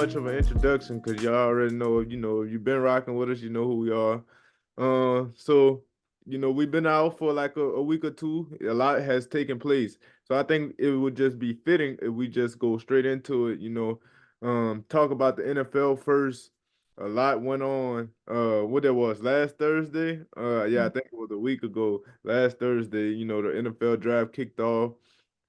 much of an introduction because y'all already know, if you've been rocking with us, you know who we are. So we've been out for like a week or two. A lot has taken place. So I think it would just be fitting if we just go straight into it, talk about the NFL first. A lot went on. What that was last Thursday? Yeah, I think it was a week ago. Last Thursday, the NFL draft kicked off.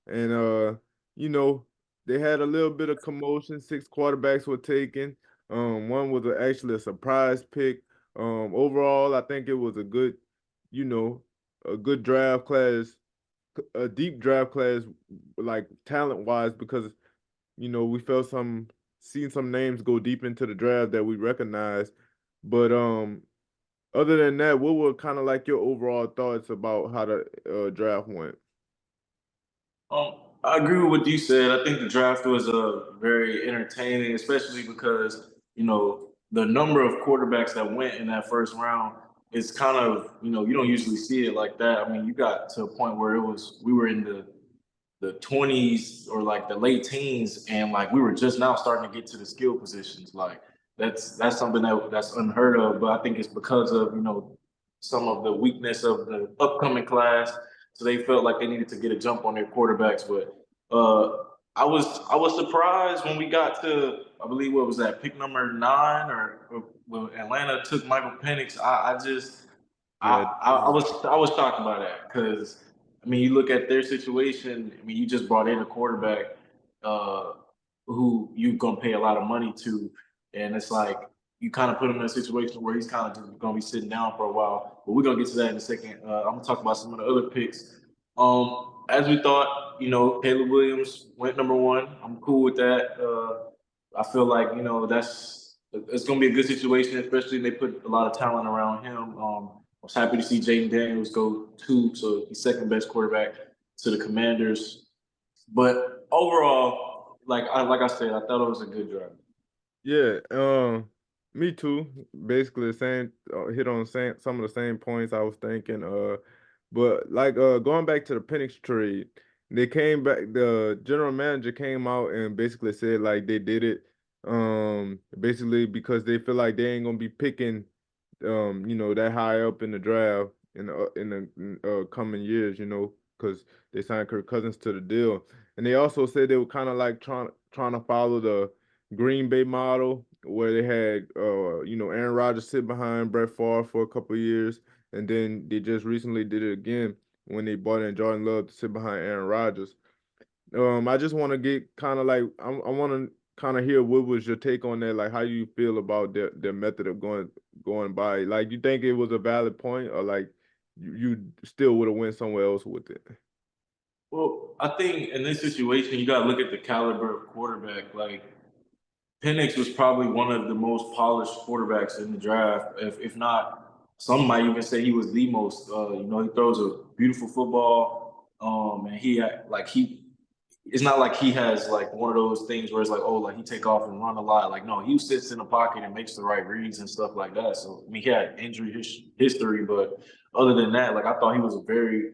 And you know, they had a little bit of commotion. Six quarterbacks were taken. One was actually a surprise pick. Overall, I think it was you know, a good draft class, a deep draft class, like talent wise, because we felt seen some names go deep into the draft that we recognize. But other than that, what were kind of like your overall thoughts about how the draft went? I agree with what you said. I think the draft was very entertaining, especially because the number of quarterbacks that went in that first round is kind of you don't usually see it like that. I mean, you got to a point where we were in the 20s or like the late teens, and like we were just now starting to get to the skill positions. Like that's something that's unheard of. But I think it's because of some of the weakness of the upcoming class, so they felt like they needed to get a jump on their quarterbacks. But I was surprised when we got to, I believe, what was that, pick number 9, or when Atlanta took Michael Penix. I just Yeah. I was shocked by that because I mean, you look at their situation. I mean, you just brought in a quarterback uh, who you're gonna pay a lot of money to, and it's like you kind of put him in a situation where he's kind of just gonna be sitting down for a while. But we're gonna get to that in a second. I'm gonna talk about some of the other picks. As we thought, Caleb Williams went number 1. I'm cool with that. I feel like it's gonna be a good situation, especially if they put a lot of talent around him. I was happy to see Jaden Daniels go 2, so he's second best quarterback to the Commanders. But overall, like I said, I thought it was a good draft. Yeah, me too. Basically, the same hit on some of the same points I was thinking. But like going back to the Penix trade, they came back. The general manager came out and basically said like they did it, basically because they feel like they ain't gonna be picking, that high up in the draft in the coming years, because they signed Kirk Cousins to the deal, and they also said they were kind of like trying to follow the Green Bay model where they had Aaron Rodgers sit behind Brett Favre for a couple of years, and then they just recently did it again when they brought in Jordan Love to sit behind Aaron Rodgers. I just want to get kind of like I want to kind of hear what was your take on that, like how you feel about their method of going by. Like, you think it was a valid point, or like you still would have went somewhere else with it? Well, I think in this situation, you got to look at the caliber of quarterback. Like Penix was probably one of the most polished quarterbacks in the draft. If not, some might even say he was the most. He throws a beautiful football, and he. It's not like he has like one of those things where it's like, oh, like he take off and run a lot. Like no, he sits in the pocket and makes the right reads and stuff like that. So I mean, he had injury history, but other than that, like I thought he was a very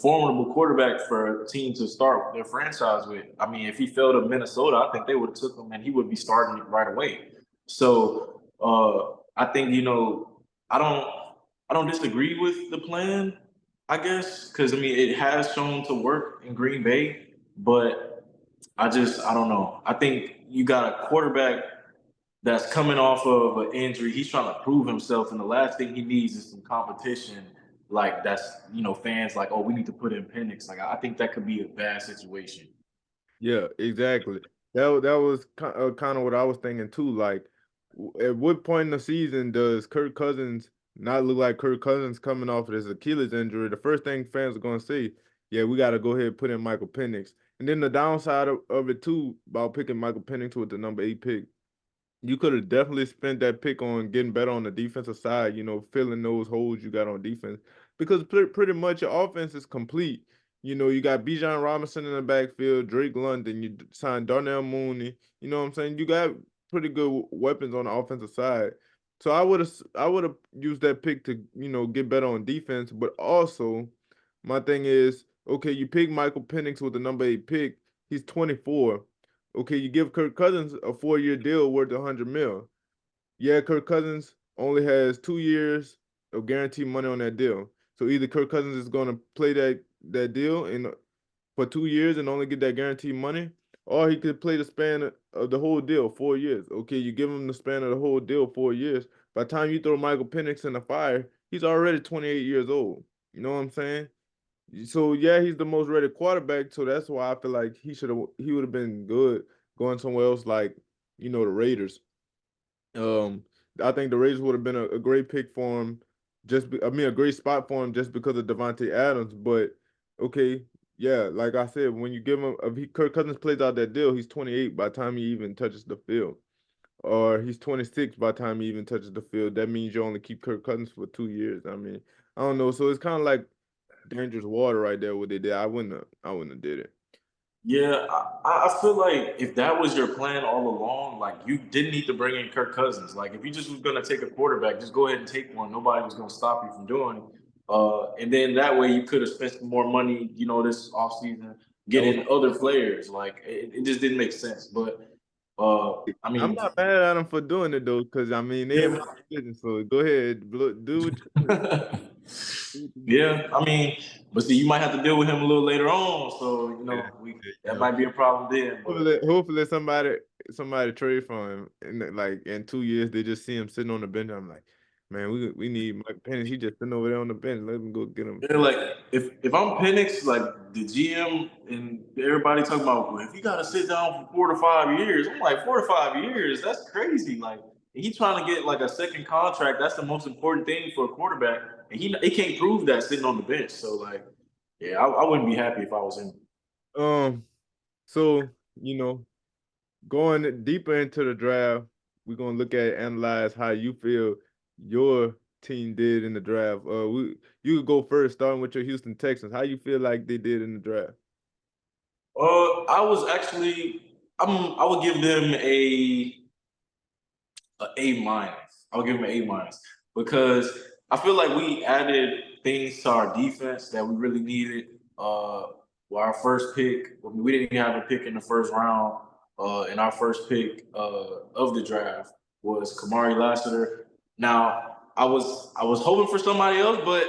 formidable quarterback for a team to start their franchise with. I mean, if he fell to Minnesota, I think they would have took him and he would be starting it right away. So I think I don't disagree with the plan. I guess because I mean it has shown to work in Green Bay, but I don't know. I think you got a quarterback that's coming off of an injury. He's trying to prove himself, and the last thing he needs is some competition. Like that's fans like, oh, we need to put in Penix. Like I think that could be a bad situation. Yeah, exactly. That was kind of what I was thinking too. Like, at what point in the season does Kirk Cousins not look like Kirk Cousins coming off of this Achilles injury? The first thing fans are going to say, yeah, we got to go ahead and put in Michael Penix. And then the downside of it too about picking Michael Penix with the number 8 pick, you could have definitely spent that pick on getting better on the defensive side, filling those holes you got on defense. Because pretty much your offense is complete. You got Bijan Robinson in the backfield, Drake London, you signed Darnell Mooney. You know what I'm saying? You got pretty good weapons on the offensive side. So I would have used that pick to, get better on defense. But also, my thing is, okay, you pick Michael Penix with the number 8 pick. He's 24. Okay, you give Kirk Cousins a 4 year deal worth 100 mil. Yeah, Kirk Cousins only has 2 years of guaranteed money on that deal. So either Kirk Cousins is going to play that deal in for 2 years and only get that guaranteed money, or he could play the span of the whole deal, 4 years. Okay, you give him the span of the whole deal, 4 years. By the time you throw Michael Penix in the fire, he's already 28 years old. You know what I'm saying? So yeah, he's the most rated quarterback. So that's why I feel like he would have been good going somewhere else like the Raiders. Um, I think the Raiders would have been a great pick for him. I mean, a great spot for him just because of Devontae Adams. But okay, yeah, like I said, when you give him, Kirk Cousins plays out that deal, he's 28 by the time he even touches the field, or he's 26 by the time he even touches the field. That means you only keep Kirk Cousins for 2 years. I mean, I don't know. So it's kind of like dangerous water right there. What they did, I wouldn't have did it. Yeah, I feel like if that was your plan all along, like you didn't need to bring in Kirk Cousins. Like if you just was gonna take a quarterback, just go ahead and take one. Nobody was gonna stop you from doing it. And then that way you could have spent some more money, this offseason That was getting other players. Like it just didn't make sense. But I I'm mean, not mad at them for doing it though, because I mean they yeah. made a decision. So go ahead, do what you do. Yeah, I mean, but see, you might have to deal with him a little later on, so Yeah, we yeah, that yeah. might be a problem then. But Hopefully somebody trade for him, and like in 2 years they just see him sitting on the bench. I'm like, man, we need Mike Penny. He just sitting over there on the bench. Let him go get him. yeah, like if I'm Penix, like the GM and everybody talking about, well, if you got to sit down for 4 to 5 years, I'm like 4 to 5 years, that's crazy. Like he trying to get like a second contract. That's the most important thing for a quarterback, and he can't prove that sitting on the bench. So like, yeah, I wouldn't be happy if I was him. Um, so you know, going deeper into the draft, we're gonna analyze how you feel your team did in the draft. You could go first, starting with your Houston Texans. How you feel like they did in the draft? I was actually, I would give them a minus. I'll give him an A minus because I feel like we added things to our defense that we really needed. Well, our first pick, we didn't even have a pick in the first round, and our first pick of the draft was Kamari Lassiter. Now, I was hoping for somebody else, but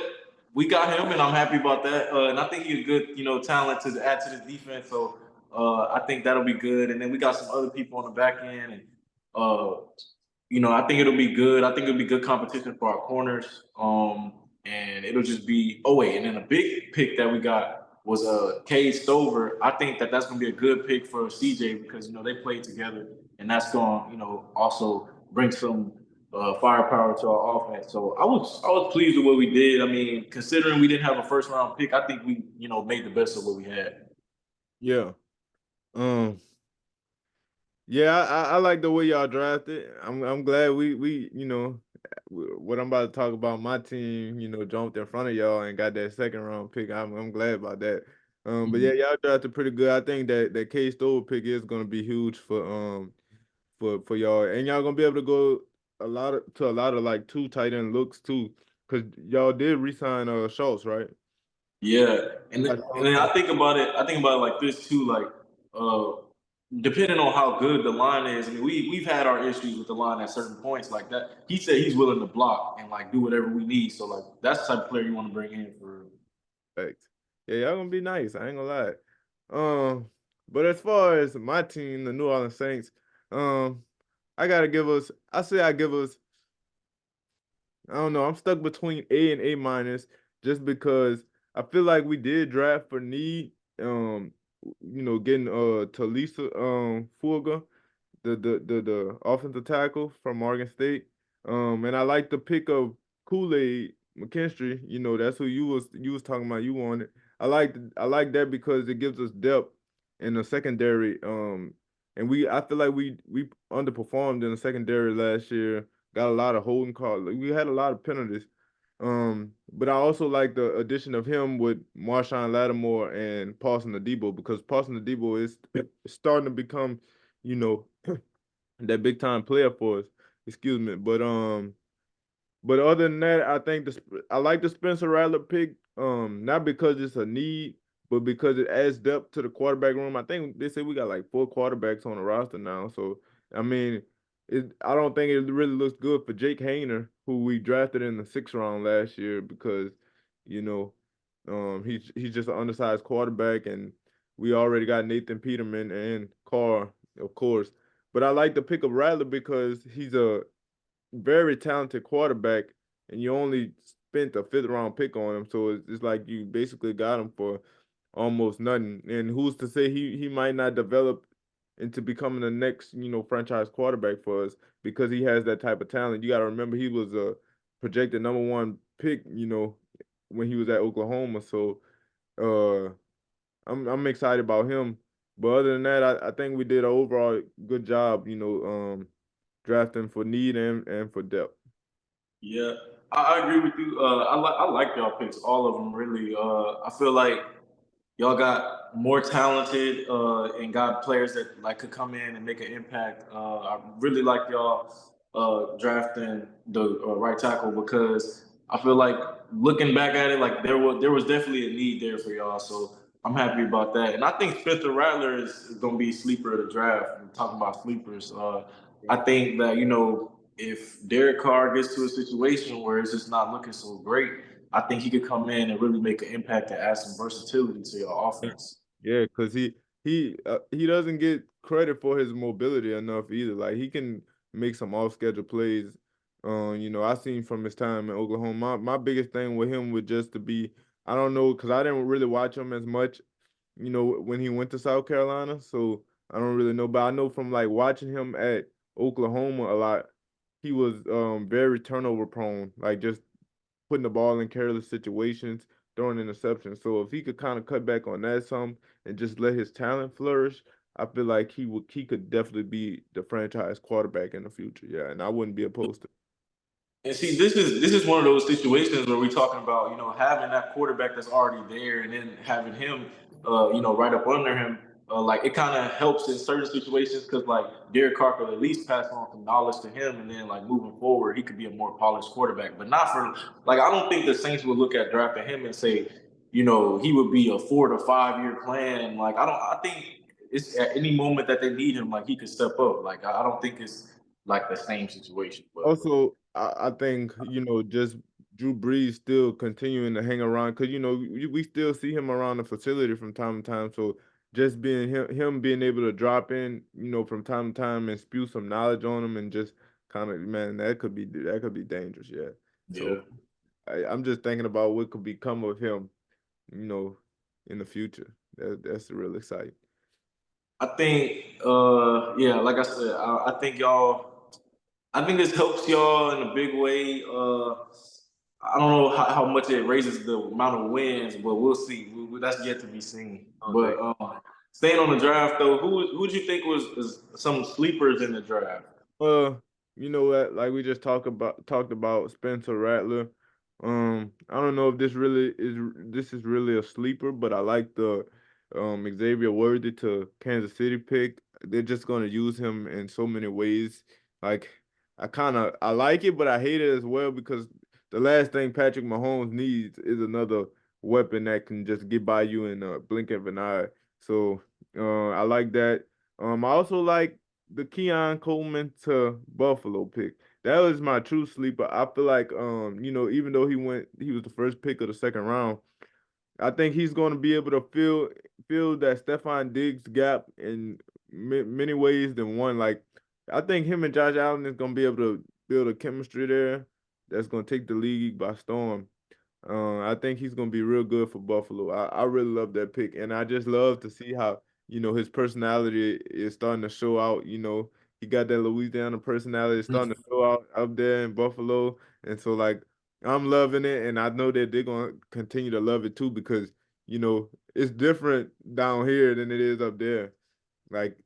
we got him, and I'm happy about that. And I think he's a good, talent to add to the defense. So I think that'll be good. And then we got some other people on the back end, and uh, I think it'll be good. I think it'll be good competition for our corners. And it'll just be. Oh wait, and then a big pick that we got was Cade Stover. I think that's going to be a good pick for CJ because they played together, and that's going to also bring some firepower to our offense. So I was pleased with what we did. I mean, considering we didn't have a first round pick, I think we made the best of what we had. Yeah. Um. Yeah, I like the way y'all drafted. I'm glad we what I'm about to talk about. My team, jumped in front of y'all and got that second round pick. I'm glad about that. But yeah, Mhm. y'all drafted pretty good. I think that K Stover pick is gonna be huge for y'all, and y'all gonna be able to go a lot of like two tight end looks too, cause y'all did resign Schultz, right? Yeah, Got and Schultz then from- I think about it. I think about it like this too. Like, uh, depending on how good the line is. I mean, we've had our issues with the line at certain points. Like that, he said he's willing to block and like do whatever we need. So like, that's the type of player you want to bring in for. Facts. Yeah, y'all gonna be nice. I ain't gonna lie. But as far as my team, the New Orleans Saints, um, I say I give us I don't know. I'm stuck between A and A minus just because I feel like we did draft for need. Getting Talisa Fulga, the offensive tackle from Oregon State. And I like the pick of Kool-Aid McKinstry. That's who you was talking about. You wanted. I like that because it gives us depth in the secondary. And I feel like we underperformed in the secondary last year. Got a lot of holding calls. Like, we had a lot of penalties. But I also like the addition of him with Marshawn Lattimore and Paulson Adebo because Paulson Adebo is starting to become, you know, that big time player for us. Excuse me. But other than that, I like the Spencer Rattler pick. Not because it's a need, but because it adds depth to the quarterback room, I think they say we got like 4 quarterbacks on the roster now. So I mean, I don't think it really looks good for Jake Hayner, who we drafted in the 6th round last year, because you know, he's just an undersized quarterback, and we already got Nathan Peterman and Carr, of course. But I like the pick of Rattler because he's a very talented quarterback, and you only spent a 5th round pick on him, so it's like you basically got him for almost nothing. And who's to say he might not develop into becoming the next franchise quarterback for us because he has that type of talent. You got to remember he was a projected number 1 pick, when he was at Oklahoma. So uh, I'm excited about him. But other than that, I think we did an overall good job, drafting for need and for depth. Yeah, I agree with you. I like y'all picks, all of them really. I feel like y'all got more talented and got players that like could come in and make an impact. I really like y'all drafting the right tackle because I feel like looking back at it, like there was definitely a need there for y'all. So I'm happy about that, and I think Spencer Rattler is going to be sleeper of the draft. We're talking about sleepers. I think that if Derek Carr gets to a situation where it's just not looking so great, I think he could come in and really make an impact and add some versatility to your offense. Yeah, because he doesn't get credit for his mobility enough either. Like he can make some off schedule plays. I seen from his time in Oklahoma. My biggest thing with him would just to be, I don't know, because I didn't really watch him as much, when he went to South Carolina. So I don't really know. But I know from like watching him at Oklahoma a lot, he was very turnover prone. Like just putting the ball in careless situations, throwing interceptions. So if he could kind of cut back on that some and just let his talent flourish, I feel like he could definitely be the franchise quarterback in the future. Yeah, and I wouldn't be opposed to. And see, this is one of those situations where we're talking about, having that quarterback that's already there, and then having him, right up under him. Like it kind of helps in certain situations because like Derek Carr could at least pass on some knowledge to him, and then like moving forward, he could be a more polished quarterback. But not for like I don't think the Saints would look at drafting him and say, he would be a 4 to 5 year plan. Like I think it's at any moment that they need him, like he could step up. Like I don't think it's like the same situation, but. Also, I think just Drew Brees still continuing to hang around because we still see him around the facility from time to time. So just being him being able to drop in, from time to time and spew some knowledge on him and just kind of, man, that could be dangerous. Yeah. So Yeah. I'm just thinking about what could become of him, you know, in the future. That's real exciting. I think, yeah, like I said, I think I think this helps y'all in a big way. I don't know how much it raises the amount of wins, but we'll see. That's yet to be seen. Oh, But dang. staying on the draft though, who would you think was some sleepers in the draft? Uh, you know what? Like we just talked about Spencer Rattler. I don't know if this is really a sleeper, but I like the Xavier Worthy to Kansas City pick. They're just gonna use him in so many ways. Like I like it, but I hate it as well because the last thing Patrick Mahomes needs is another weapon that can just get by you in a blink of an eye. So I like that. I also like the Keon Coleman to Buffalo pick. That was my true sleeper. I feel like even though he was the first pick of the 2nd round, I think he's going to be able to fill that Stephon Diggs gap in many ways than one. Like I think him and Josh Allen is going to be able to build a chemistry there that's going to take the league by storm. I think he's gonna be real good for Buffalo. I really love that pick, and I just love to see how his personality is starting to show out. He got that Louisiana personality starting to show out up there in Buffalo, and so like I'm loving it, and I know that they're gonna continue to love it too because it's different down here than it is up there. Like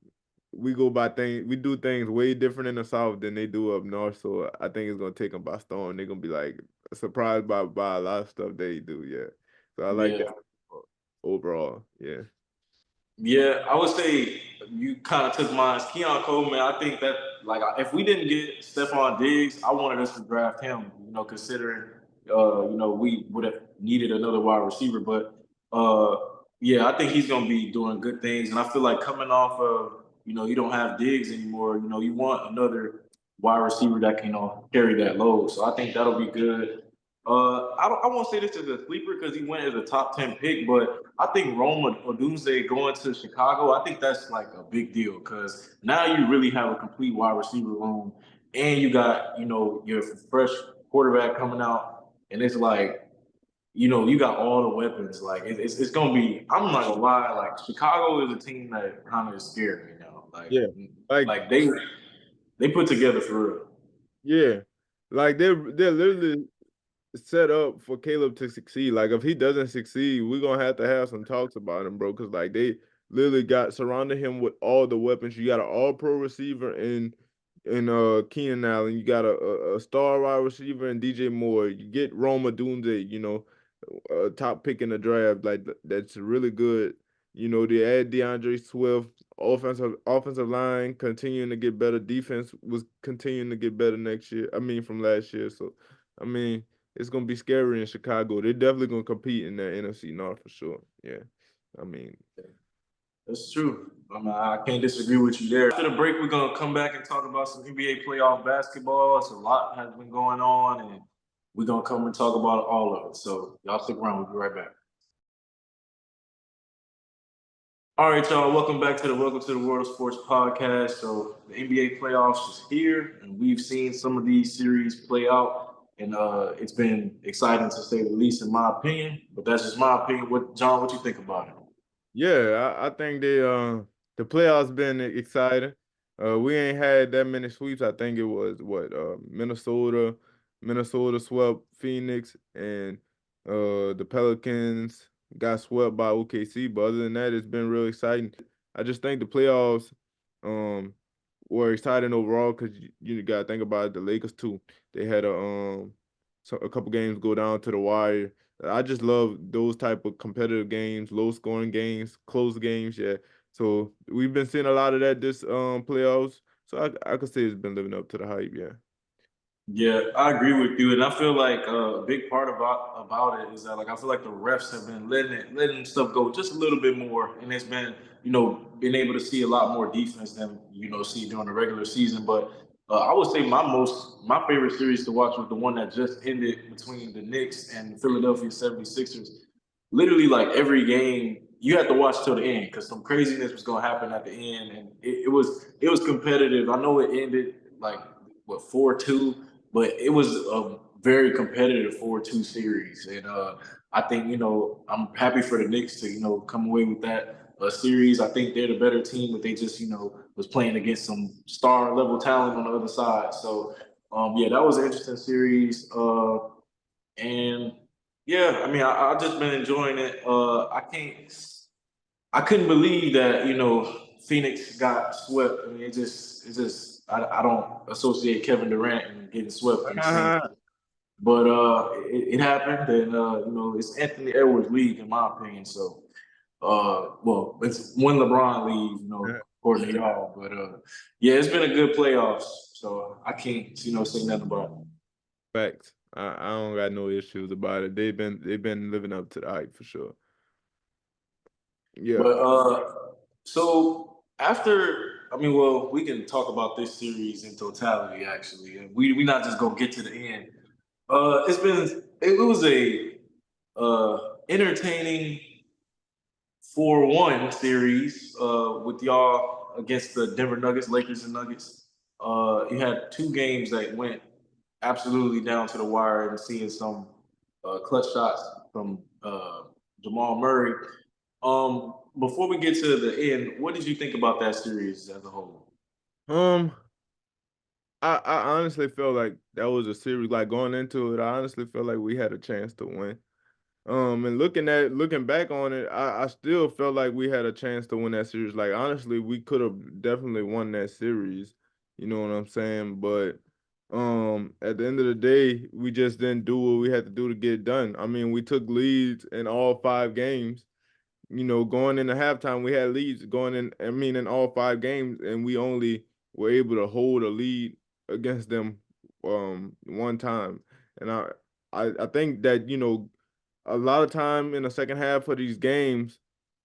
we do things way different in the South than they do up north. So I think it's gonna take them by storm. They're gonna be like surprised by a lot of stuff they do. Yeah. So I like Yeah. that overall. Yeah. Yeah, I would say you kind of took mine. Keon Coleman, I think that like if we didn't get Stephon Diggs, I wanted us to draft him. Considering we would have needed another wide receiver, but uh, Yeah, I think he's gonna be doing good things, and I feel like coming off of you don't have Diggs anymore. You want another wide receiver that can carry that load. So I think that'll be good. I won't say this is a sleeper because he went as a top 10 pick, but I think Rome Odunze going to Chicago, I think that's like a big deal because now you really have a complete wide receiver room, and you got your fresh quarterback coming out, and it's like you got all the weapons. Like it's gonna be. I'm not gonna lie. Like Chicago is a team that kind of is scary. Like Yeah. Like like they put together for real. yeah. Like they're literally set up for Caleb to succeed. Like if he doesn't succeed, we're gonna have to have some talks about him, bro. Cause like they literally got surrounded him with all the weapons. You got an all pro receiver in Keenan Allen. You got a star wide receiver in DJ Moore. You get Roma Dunze, a top pick in the draft. Like that's really good. They add DeAndre Swift, offensive line continuing to get better. Defense was continuing to get better next year. I mean from last year. So I mean it's gonna be scary in Chicago. They're definitely gonna compete in that NFC North for sure. Yeah. I mean, That's true. I can't disagree with you there. After the break, we're gonna come back and talk about some NBA playoff basketball. It's a lot has been going on, and we're gonna come and talk about all of it. So y'all stick around. We'll be right back. All right, y'all. Welcome to the World of Sports podcast. So the NBA playoffs is here, and we've seen some of these series play out, and it's been exciting to say the least, in my opinion. But that's just my opinion. What you think about it? yeah, I think the playoffs been exciting. We ain't had that many sweeps. I think it was what Minnesota swept Phoenix, and the Pelicans got swept by OKC. But other than that, it's been real exciting. I just think the playoffs um were exciting overall because you got to think about it, the Lakers too. They had a couple games go down to the wire. I just love those type of competitive games, low scoring games, close games. Yeah. So we've been seeing a lot of that this playoffs. So I could say it's been living up to the hype. Yeah. Yeah, I agree with you, and I feel like a big part about it is that like I feel like the refs have been letting stuff go just a little bit more, and it's been been able to see a lot more defense than see during the regular season. But I would say my favorite series to watch was the one that just ended between the Knicks and the Philadelphia 76ers. Literally, like every game you had to watch till the end because some craziness was going to happen at the end, and it was competitive. I know it ended like what 4-2, but it was a very competitive 4-2 series, and I think I'm happy for the Knicks to come away with that series. I think they're the better team, but they just was playing against some star level talent on the other side. So yeah, that was an interesting series, and yeah, I mean I just been enjoying it. I couldn't believe that Phoenix got swept. I mean it just I don't associate Kevin Durant and getting swept in the same. But it happened, and it's Anthony Edwards' league, in my opinion. So, well, it's when LeBron leaves, according to y'all. But yeah, it's been a good playoffs, so I can't, say nothing about it. Facts. I don't got no issues about it. They've been living up to the hype for sure. Yeah. But so after, I mean, well, we can talk about this series in totality, actually, and we not just gonna get to the end. It was a entertaining 4-1 series with y'all against the Denver Nuggets, Lakers and Nuggets. You had two games that went absolutely down to the wire and seeing some clutch shots from Jamal Murray. Before we get to the end, what did you think about that series as a whole? Um, I honestly felt like that was a series. Like going into it, I honestly felt like we had a chance to win. And looking back on it, I still felt like we had a chance to win that series. Like honestly, we could have definitely won that series. You know what I'm saying? But at the end of the day, we just didn't do what we had to do to get it done. I mean, we took leads in all 5 games. Going into halftime, we had leads going in, I mean, in all 5 games, and we only were able to hold a lead against them one time. And I think that, a lot of time in the second half of these games,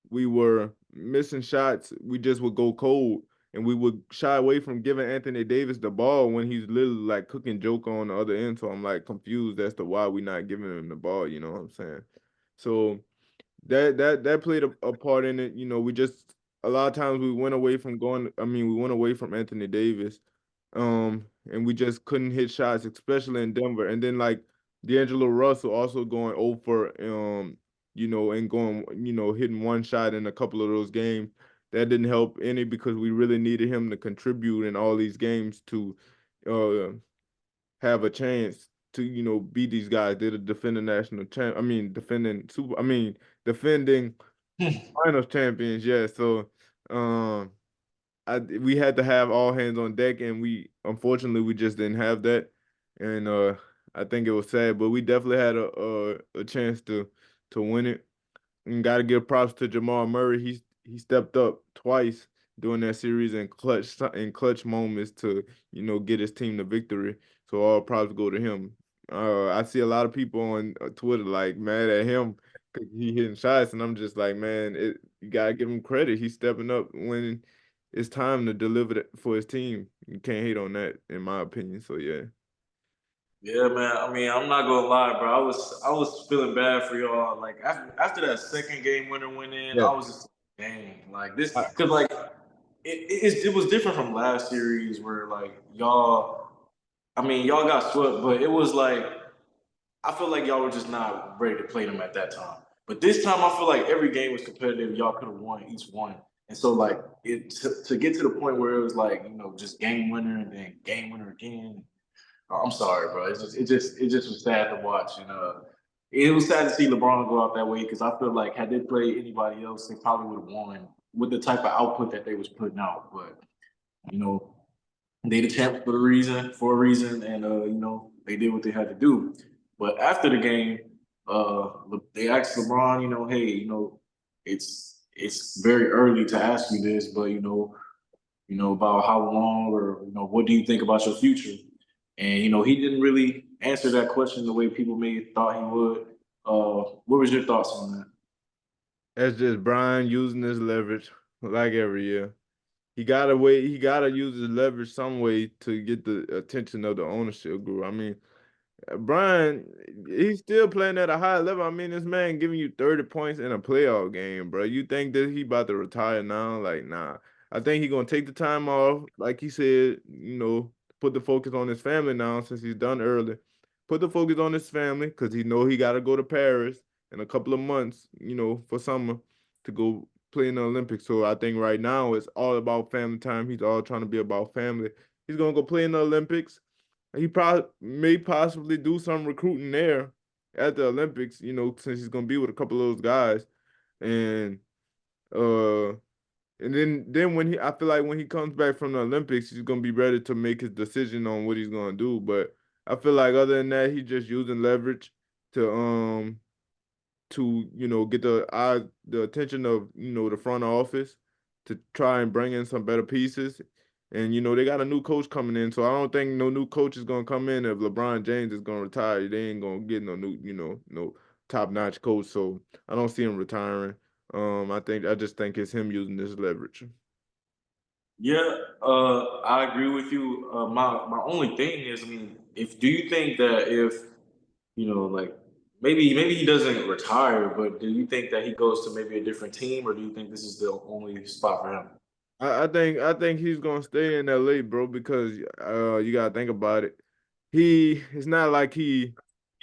we were missing shots, we just would go cold and we would shy away from giving Anthony Davis the ball when he's literally like cooking joke on the other end. So I'm like confused as to why we not giving him the ball, you know what I'm saying? So that played a part in it. You know, we just a lot of times we went away from going. I mean, we went away from Anthony Davis, and we just couldn't hit shots, especially in Denver. And then like D'Angelo Russell also going over, you know, and going, you know, hitting one shot in a couple of those games. That didn't help any because we really needed him to contribute in all these games to uh have a chance to, you know, beat these guys. They're the defending national champ. I mean, defending super. I mean, defending finals champions. Yeah. So, we had to have all hands on deck, and we unfortunately we just didn't have that, and I think it was sad, but we definitely had a chance to win it. And got to give props to Jamal Murray. He stepped up twice during that series in clutch moments to, you know, get his team the victory. So all props go to him. I see a lot of people on Twitter like mad at him 'cause he hitting shots, and I'm just like, man, you gotta give him credit. He's stepping up when it's time to deliver for his team. You can't hate on that, in my opinion. So yeah, Yeah, man. I mean, I'm not gonna lie, bro. I was feeling bad for y'all. Like after that second game winner went in, yeah. I was just like, dang, like this, because like it was different from last series where like y'all. I mean, y'all got swept, but it was like I feel like y'all were just not ready to play them at that time. But this time, I feel like every game was competitive. Y'all could have won each one, and so like to get to the point where it was like just game winner and then game winner again. I'm sorry, bro. It just was sad to watch, and it was sad to see LeBron go out that way because I feel like had they played anybody else, they probably would have won with the type of output that they was putting out. But you know, they the champs for a reason, and they did what they had to do. But after the game, they asked LeBron, hey, it's very early to ask you this, but about how long or what do you think about your future? And he didn't really answer that question the way people may have thought he would. What was your thoughts on that? That's just Brian using his leverage like every year. He gotta use his leverage some way to get the attention of the ownership group. I mean, Brian, he's still playing at a high level. I mean, this man giving you 30 points in a playoff game, bro. You think that he about to retire now? Like, nah. I think he gonna take the time off, like he said, you know, put the focus on his family now since he's done early. Put the focus on his family because he know he gotta go to Paris in a couple of months, you know, for summer to go play in the Olympics. So I think right now it's all about family time. He's all trying to be about family. He's gonna go play in the Olympics. He probably may possibly do some recruiting there at the Olympics, you know, since he's gonna be with a couple of those guys. And uh and then when he I feel like when he comes back from the Olympics, he's gonna be ready to make his decision on what he's gonna do. But I feel like other than that, he's just using leverage to you know, get the attention of, you know, the front office to try and bring in some better pieces. And you know, they got a new coach coming in, so I don't think no new coach is gonna come in if LeBron James is gonna retire. They ain't gonna get no new, you know, no top-notch coach. So I don't see him retiring. I just think it's him using this leverage. Yeah, I agree with you. My only thing is, I mean, if do you think that if like maybe he doesn't retire, but do you think that he goes to maybe a different team, or do you think this is the only spot for him? I think he's gonna stay in LA, bro, because you gotta think about it. It's not like he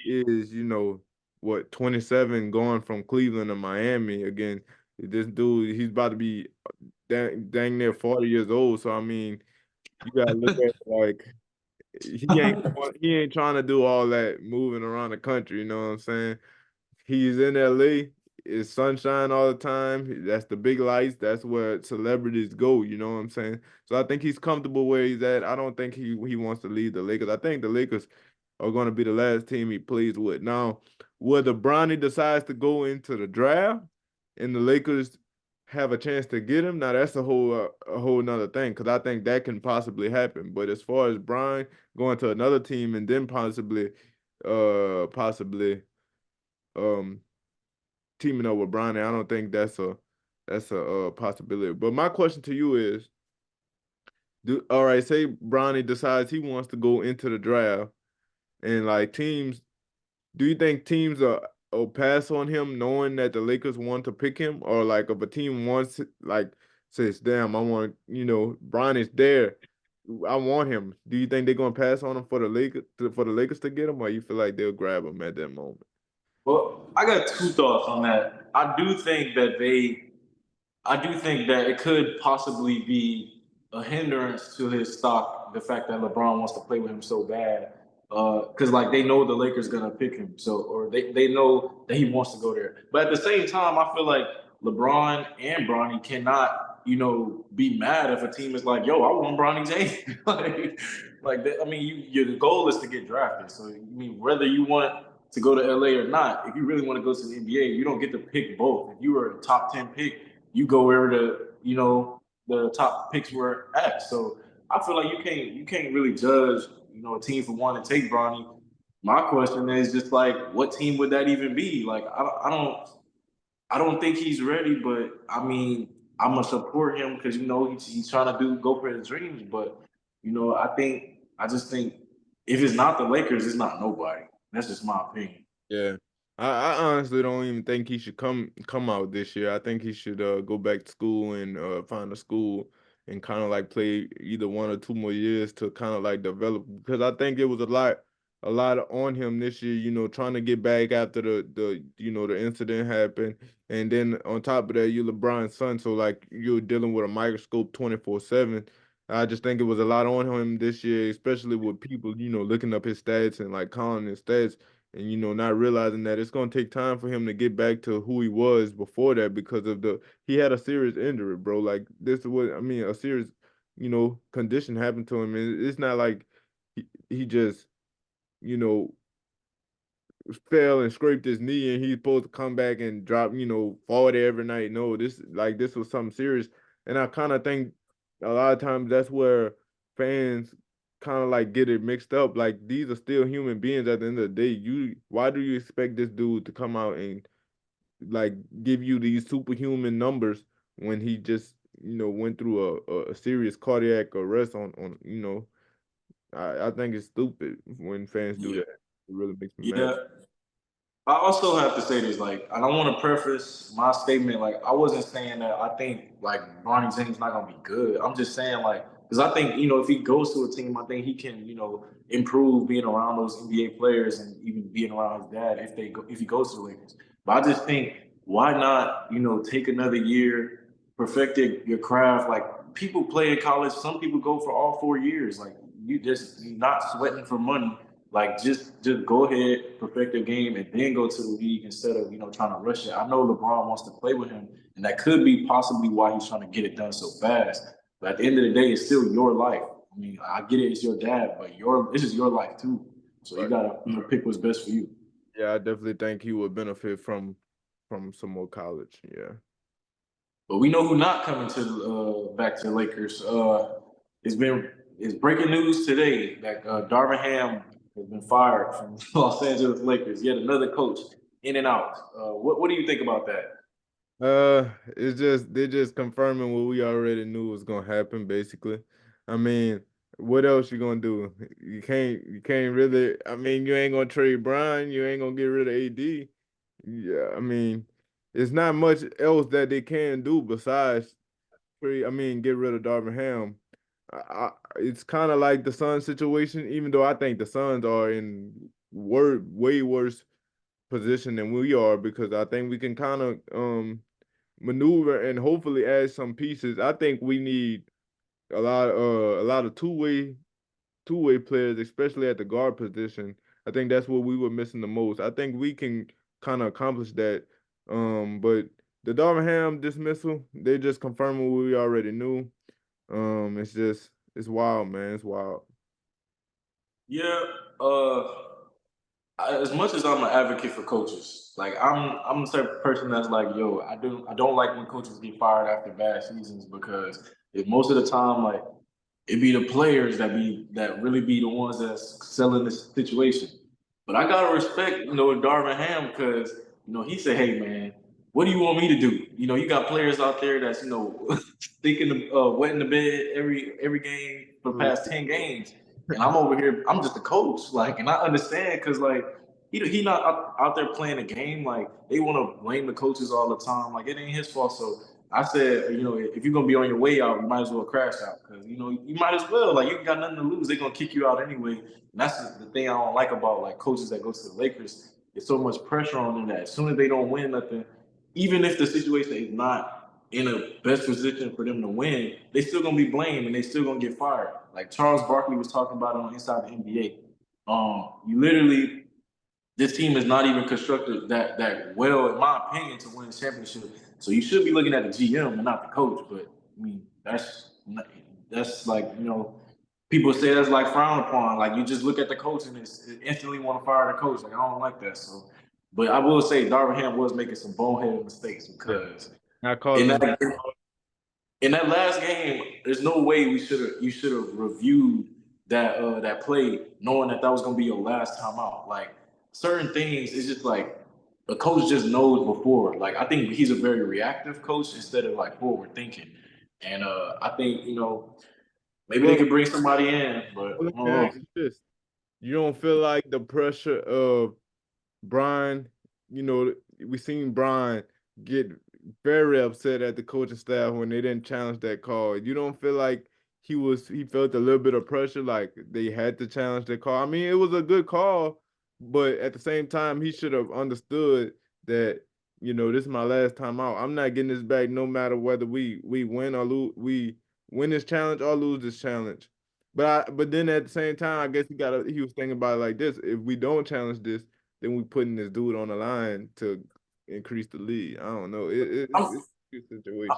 is, you know, what, 27 going from Cleveland to Miami again. This dude, he's about to be dang near 40 years old. So I mean, you gotta look at it like he ain't trying to do all that moving around the country, you know what I'm saying? He's in LA. It's sunshine all the time. That's the big lights. That's where celebrities go. You know what I'm saying? So I think he's comfortable where he's at. I don't think he wants to leave the Lakers. I think the Lakers are going to be the last team he plays with. Now, whether Bronny decides to go into the draft and the Lakers have a chance to get him, now that's a whole nother thing because I think that can possibly happen. But as far as Brian going to another team and then possibly um teaming up with Bronny, I don't think that's That's a possibility. But my question to you is, do all right, say Bronny decides he wants to go into the draft and like teams, do you think teams will pass on him knowing that the Lakers want to pick him? Or like if a team wants like says, damn, I want, Bronny's there. I want him. Do you think they're gonna pass on him for the Lakers to get him, or you feel like they'll grab him at that moment? Well, I got two thoughts on that. I do think that it could possibly be a hindrance to his stock, the fact that LeBron wants to play with him so bad. Because like they know the Lakers gonna pick him, so or they know that he wants to go there. But at the same time, I feel like LeBron and Bronny cannot, be mad if a team is like, "Yo, I want Bronny James." I mean, the goal is to get drafted. So I mean, whether you want to go to LA or not, if you really want to go to the NBA, you don't get to pick both. If you were a top 10 pick, you go wherever the top picks were at. So I feel like you can't really judge a team for wanting to take Bronny. My question is just like, what team would that even be? Like I don't think he's ready, but I mean I'm gonna support him because he's trying to go for his dreams. But I just think if it's not the Lakers, it's not nobody. That's just my opinion. Yeah. I honestly don't even think he should come out this year. I think he should go back to school and find a school and kind of like play either 1 or 2 more years to kind of like develop, because I think it was a lot on him this year, trying to get back after the incident happened. And then on top of that, you're LeBron's son, so like you're dealing with a microscope 24/7. I just think it was a lot on him this year, especially with people, looking up his stats and like calling his stats, and not realizing that it's going to take time for him to get back to who he was before that, because of the he had a serious injury, bro. Like this is what I mean, a serious condition happened to him, and it's not like he just you know fell and scraped his knee and he's supposed to come back and drop, fall there every night. No, this was something serious. And I kind of think a lot of times that's where fans kind of like get it mixed up. Like these are still human beings at the end of the day. Why do you expect this dude to come out and like give you these superhuman numbers when he just, went through a serious cardiac arrest on. I think it's stupid when fans do Yeah. that. It really makes me mad. Yeah. I also have to say this, like, I don't want to preface my statement, like, I wasn't saying that I think like Bronny James not gonna be good. I'm just saying like, because I think if he goes to a team, I think he can improve being around those NBA players and even being around his dad if he goes to the Lakers. But I just think why not take another year, perfect your craft. Like people play in college, some people go for all 4 years. Like you're not sweating for money, like just go ahead, perfect your game, and then go to the league instead of trying to rush it. I know LeBron wants to play with him, and that could be possibly why he's trying to get it done so fast. But at the end of the day, it's still your life. I mean, I get it, it's your dad, but this is your life too. So you Right. gotta pick what's best for you. Yeah, I definitely think he would benefit from some more college. Yeah. But we know who not coming to back to the Lakers. It's breaking news today that Darvin Ham has been fired from Los Angeles Lakers. Yet another coach in and out. What do you think about that? It's just they're just confirming what we already knew was gonna happen, basically. I mean, what else you gonna do? You can't really. I mean, you ain't gonna trade Brian. You ain't gonna get rid of AD. Yeah, I mean, it's not much else that they can do besides get rid of Darvin Ham. It's kind of like the Suns situation, even though I think the Suns are in way worse position than we are, because I think we can kind of maneuver and hopefully add some pieces. I think we need a lot of two-way players, especially at the guard position. I think that's what we were missing the most. I think we can kind of accomplish that. But the Darvin Ham dismissal, they just confirming what we already knew. It's wild, man. It's wild. Yeah. As much as I'm an advocate for coaches, like I'm the type of person that's like, yo, I don't like when coaches get fired after bad seasons because most of the time, like it be the players that really be the ones that's selling this situation. But I gotta respect, Darvin Ham because he said, hey man. what do you want me to do? You know, you got players out there that's thinking of wetting the bed every game for the past 10 games, and I'm over here. I'm just a coach, like, and I understand because like he not out there playing a game. Like they want to blame the coaches all the time. Like it ain't his fault. So I said, if you're gonna be on your way out, you might as well crash out because you might as well. Like you got nothing to lose. They're gonna kick you out anyway. And that's the thing I don't like about like coaches that go to the Lakers. There's so much pressure on them that as soon as they don't win nothing, even if the situation is not in a best position for them to win, they still gonna be blamed and they still gonna get fired. Like Charles Barkley was talking about it on Inside the NBA. You literally, this team is not even constructed that well, in my opinion, to win a championship. So you should be looking at the GM and not the coach. But I mean, that's like people say that's like frowned upon. Like you just look at the coach and it instantly want to fire the coach. Like I don't like that. So, but I will say Darvin Ham was making some boneheaded mistakes Yeah. because Not in calling. that in that last game, there's no way you should have reviewed that play knowing that was gonna be your last time out. Like certain things, it's just like a coach just knows before. Like I think he's a very reactive coach instead of like forward thinking. And I think maybe they Well, could bring somebody in, but let I don't me ask know. you this: you don't feel like the pressure of Brian, we seen Brian get very upset at the coaching staff when they didn't challenge that call. You don't feel like he felt a little bit of pressure, like they had to challenge the call. I mean, it was a good call, but at the same time, he should have understood that, this is my last time out. I'm not getting this back no matter whether we win or lose, we win this challenge or lose this challenge. But then at the same time, I guess he was thinking about it like this: if we don't challenge this, then we putting this dude on the line to increase the lead. I don't know. I'm It's a good situation.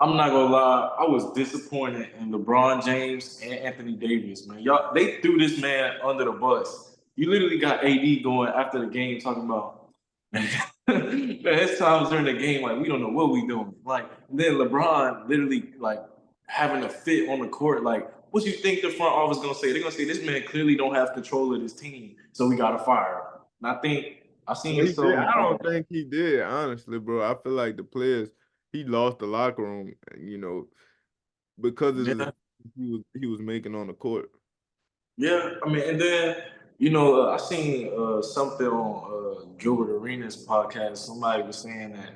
I'm not gonna lie, I was disappointed in LeBron James and Anthony Davis, man. Y'all, they threw this man under the bus. You literally got AD going after the game talking about, man, it's times during the game like we don't know what we doing. Like then LeBron literally like having a fit on the court. Like, what you think the front office gonna say? They're gonna say this man clearly don't have control of his team, so we gotta fire him. And I think I Well, seen he did. some. I don't think he did, honestly, bro. I feel like the players he lost the locker room, because of the Yeah, he was making on the court. Yeah, I mean, and then I seen something on Gilbert Arenas podcast. Somebody was saying that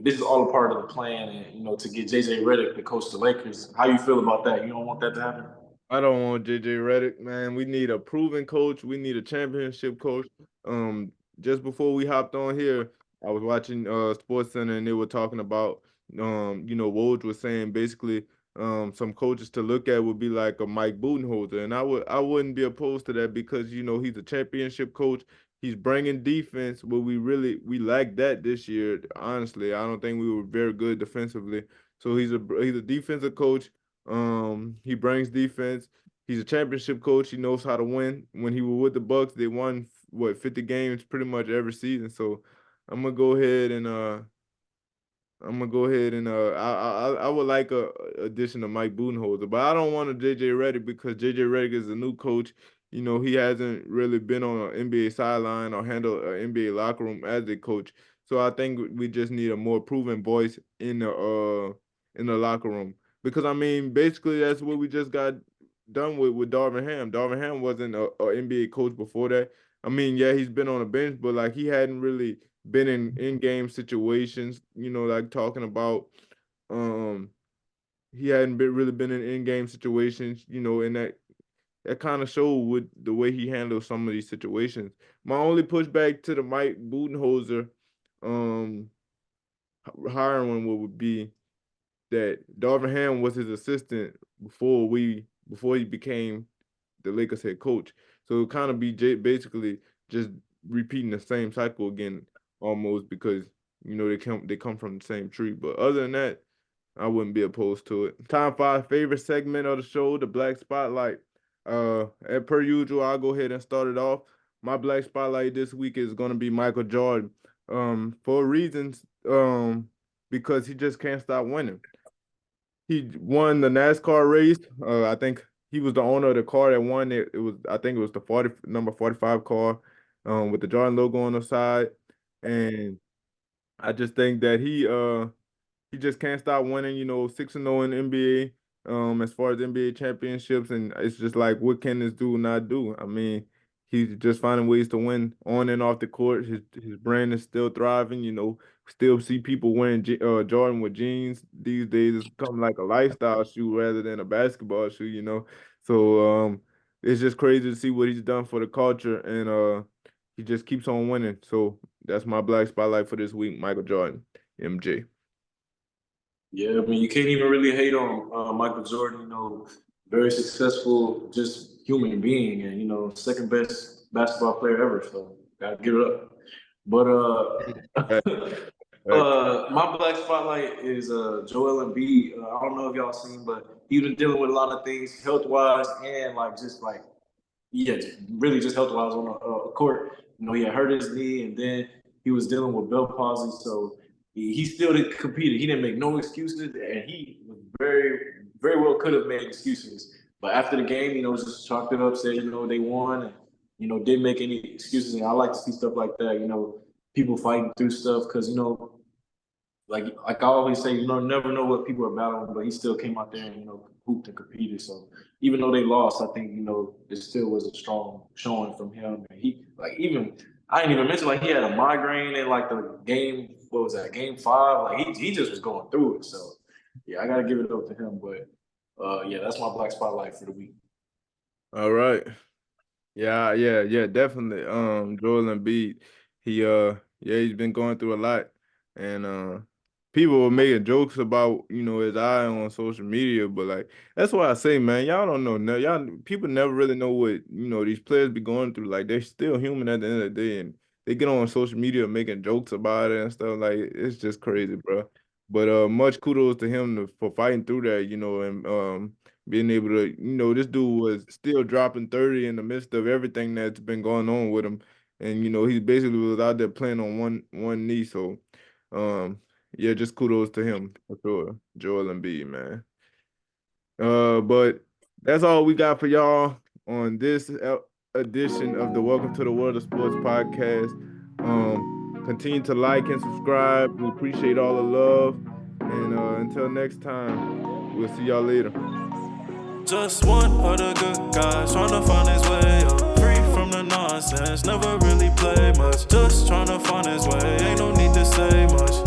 this is all a part of the plan, and to get JJ Redick to coach the Lakers. How you feel about that? You don't want that to happen? I don't want JJ Redick, man. We need a proven coach. We need a championship coach. Um, just before we hopped on here, I was watching Sports Center and they were talking about Woj was saying basically some coaches to look at would be like a Mike Budenholzer. And I wouldn't be opposed to that because he's a championship coach. He's bringing defense, but we lacked that this year. Honestly, I don't think we were very good defensively. So he's a defensive coach. He brings defense. He's a championship coach. He knows how to win. When he was with the Bucks, they won 50 games pretty much every season. So I'm gonna go ahead and I would like a addition of Mike Budenholzer, but I don't want a JJ Redick because JJ Redick is a new coach. He hasn't really been on an NBA sideline or handled an NBA locker room as a coach. So I think we just need a more proven voice in the locker room. Because I mean, basically that's what we just got done with Darvin Ham. Darvin Ham wasn't a NBA coach before that. I mean, yeah, he's been on the bench, but like he hadn't really been in game situations, like talking about um he hadn't really been in game situations, and that kind of showed with the way he handled some of these situations. My only pushback to the Mike Budenholzer um hiring would be that Darvin Ham was his assistant before he became the Lakers head coach. So it kind of be basically just repeating the same cycle again, almost because they come from the same tree. But other than that, I wouldn't be opposed to it. Time five favorite segment of the show, the Black Spotlight. As per usual, I'll go ahead and start it off. My Black Spotlight this week is gonna be Michael Jordan. For reasons, because he just can't stop winning. He won the NASCAR race. I think he was the owner of the car that won it. I think it was the number 45 car, with the Jordan logo on the side. And I just think that he just can't stop winning, 6-0 in the NBA, as far as NBA championships, and it's just like, what can this dude not do? I mean, he's just finding ways to win on and off the court. His brand is still thriving, still see people wearing Jordan with jeans these days. It's become like a lifestyle shoe rather than a basketball shoe. So it's just crazy to see what he's done for the culture, and he just keeps on winning. So that's my black spotlight for this week, Michael Jordan, MJ. Yeah, I mean, you can't even really hate on Michael Jordan. Very successful, just human being, and second best basketball player ever. So gotta give it up. But Right, right. my black spotlight is Joel Embiid. I don't know if y'all seen, but he's been dealing with a lot of things health wise and like just like yeah, really just health wise on the court. He had hurt his knee, and then he was dealing with belt palsy, so he still didn't compete. He didn't make no excuses, and he was very, very well could have made excuses. But after the game, just chalked it up, said, they won, and didn't make any excuses. And I like to see stuff like that. People fighting through stuff because like I always say, never know what people are battling, but he still came out there and hooped and competed. So even though they lost, I think it still was a strong showing from him. And he like even I didn't even mention like he had a migraine in like the game. What was that? Game 5. Like he just was going through it. So yeah, I gotta give it up to him. But yeah, that's my black spotlight for the week. All right. Yeah, yeah, yeah, definitely. Joel Embiid, yeah, he's been going through a lot, and people were making jokes about his eye on social media, but like that's why I say, man, y'all don't know, y'all people never really know what these players be going through. Like they're still human at the end of the day, and they get on social media making jokes about it and stuff. Like it's just crazy, bro. But much kudos to him for fighting through that, and being able to, this dude was still dropping 30 in the midst of everything that's been going on with him. And, he basically was out there playing on one knee. So, yeah, just kudos to him for sure. Joel Embiid, man. But that's all we got for y'all on this edition of the Welcome to the World of Sports podcast. Continue to like and subscribe. We appreciate all the love. And until next time, we'll see y'all later. Just one of the good guys trying to find his way up. Free from the nonsense, never really play much. Just trying to find his way, ain't no need to say much.